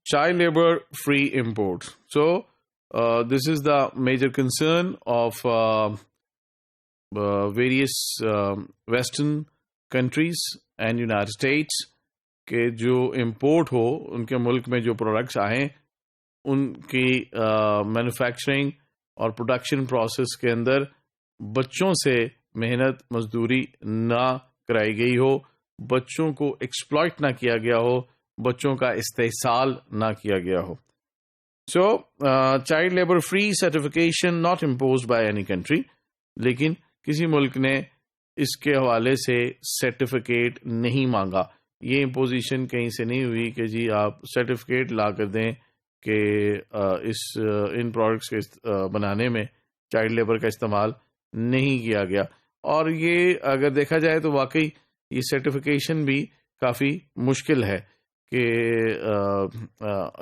child labor free imports. So this is the major concern of various western countries and United States کہ جو import ہو ان کے ملک میں جو products آئیں ان کی مینوفیکچرنگ اور پروڈکشن پروسیس کے اندر بچوں سے محنت مزدوری نہ کرائی گئی ہو، بچوں کو ایکسپلائٹ نہ کیا گیا ہو، بچوں کا استحصال نہ کیا گیا ہو. So child labour free certification not imposed by any country, لیکن کسی ملک نے اس کے حوالے سے سرٹیفکیٹ نہیں مانگا. یہ امپوزیشن کہیں سے نہیں ہوئی کہ جی آپ سرٹیفکیٹ لا کر دیں کہ ان پروڈکٹس کے بنانے میں چائلڈ لیبر کا استعمال نہیں کیا گیا. اور یہ اگر دیکھا جائے تو واقعی یہ سرٹیفکیشن بھی کافی مشکل ہے کہ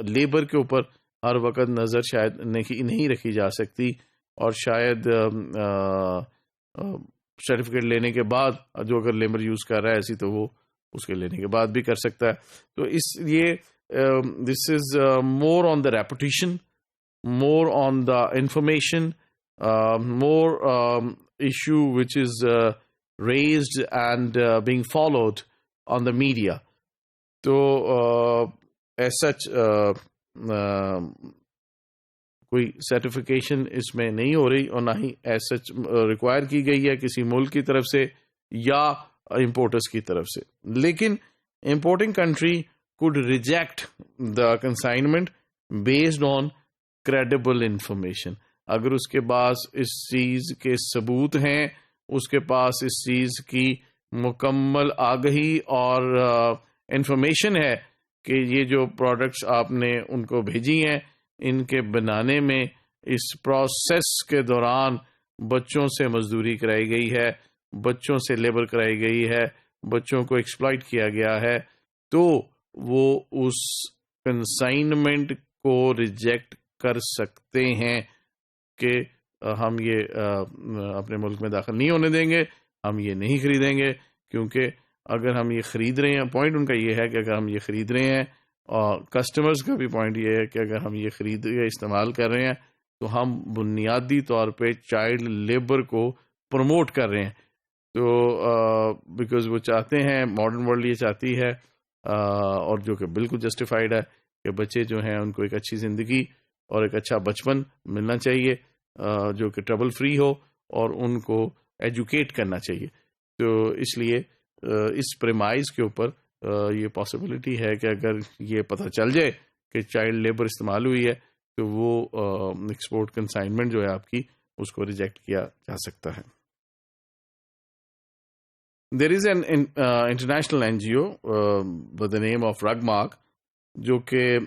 لیبر کے اوپر ہر وقت نظر شاید نہیں رکھی جا سکتی، اور شاید سرٹیفکیٹ لینے کے بعد جو اگر لیبر یوز کر رہا ہے ایسی تو وہ اس کے لینے کے بعد بھی کر سکتا ہے. تو اس لیے this is more on the reputation, more on the information, more issue which is raised and being followed on the media. تو as such کوئی سرٹیفکیشن اس میں نہیں ہو رہی، اور نہ ہی as such ریکوائر کی گئی ہے کسی ملک کی طرف سے یا امپورٹرز کی طرف سے. لیکن importing country could reject the consignment based on credible information. اگر اس کے پاس اس چیز کے ثبوت ہیں، اس کے پاس اس چیز کی مکمل آگہی اور انفارمیشن ہے کہ یہ جو پروڈکٹس آپ نے ان کو بھیجی ہیں ان کے بنانے میں اس پروسیس کے دوران بچوں سے مزدوری کرائی گئی ہے، بچوں سے لیبر کرائی گئی ہے، بچوں کو ایکسپلائٹ کیا گیا ہے، تو وہ اس کنسائنمنٹ کو ریجیکٹ کر سکتے ہیں کہ ہم یہ اپنے ملک میں داخل نہیں ہونے دیں گے، ہم یہ نہیں خریدیں گے. کیونکہ اگر ہم یہ خرید رہے ہیں، پوائنٹ ان کا یہ ہے کہ اگر ہم یہ خرید رہے ہیں، اور کسٹمرز کا بھی پوائنٹ یہ ہے کہ اگر ہم یہ خرید یا استعمال کر رہے ہیں تو ہم بنیادی طور پہ چائلڈ لیبر کو پروموٹ کر رہے ہیں. تو بیکاز وہ چاہتے ہیں، ماڈرن ورلڈ یہ چاہتی ہے، اور جو کہ بالکل جسٹیفائڈ ہے، کہ بچے جو ہیں ان کو ایک اچھی زندگی اور ایک اچھا بچپن ملنا چاہیے جو کہ ٹربل فری ہو، اور ان کو ایجوکیٹ کرنا چاہیے. تو اس لیے اس پریمائز کے اوپر یہ پاسبلٹی ہے کہ اگر یہ پتہ چل جائے کہ چائلڈ لیبر استعمال ہوئی ہے تو وہ ایکسپورٹ کنسائنمنٹ جو ہے آپ کی اس کو ریجیکٹ کیا جا سکتا ہے. There is an international NGO with the name of Rugmark جو کہ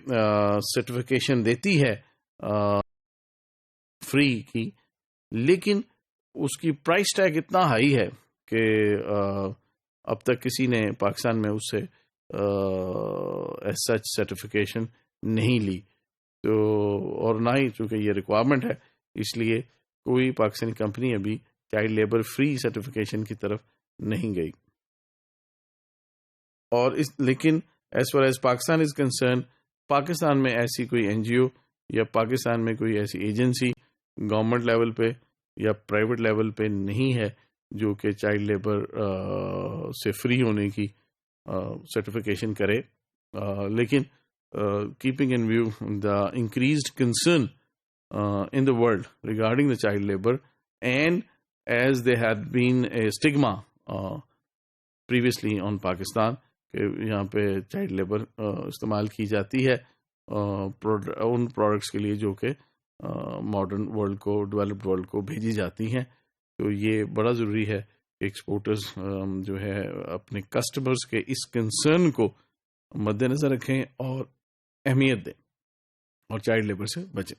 سرٹیفکیشن دیتی ہے فری کی، لیکن اس کی پرائس ٹیگ اتنا ہائی ہے کہ اب تک کسی نے پاکستان میں اس سے ایز سچ سرٹیفکیشن نہیں لی. تو اور نہ ہی چونکہ یہ ریکوائرمنٹ ہے، اس لیے کوئی پاکستانی کمپنی ابھی چائلڈ لیبر فری سرٹیفکیشن کی طرف نہیں گئی. اور لیکن as far as Pakistan is concern, Pakistan میں ایسی کوئی NGO یا پاکستان میں کوئی ایسی ایجنسی گورنمنٹ لیول پہ یا پرائیویٹ لیول پہ نہیں ہے جو کہ چائلڈ لیبر سے فری ہونے کی سرٹیفکیشن کرے. لیکن keeping in view the increased concern in the world regarding the child labor, and as there had been a stigma previously on Pakistan کہ یہاں پہ چائلڈ لیبر استعمال کی جاتی ہے ان پروڈکٹس کے لیے جو کہ ماڈرن ورلڈ کو، ڈیولپڈ ورلڈ کو بھیجی جاتی ہیں. تو یہ بڑا ضروری ہے کہ ایکسپورٹرز جو ہے اپنے کسٹمرز کے اس کنسرن کو مد نظر رکھیں اور اہمیت دیں اور چائلڈ لیبر سے بچیں.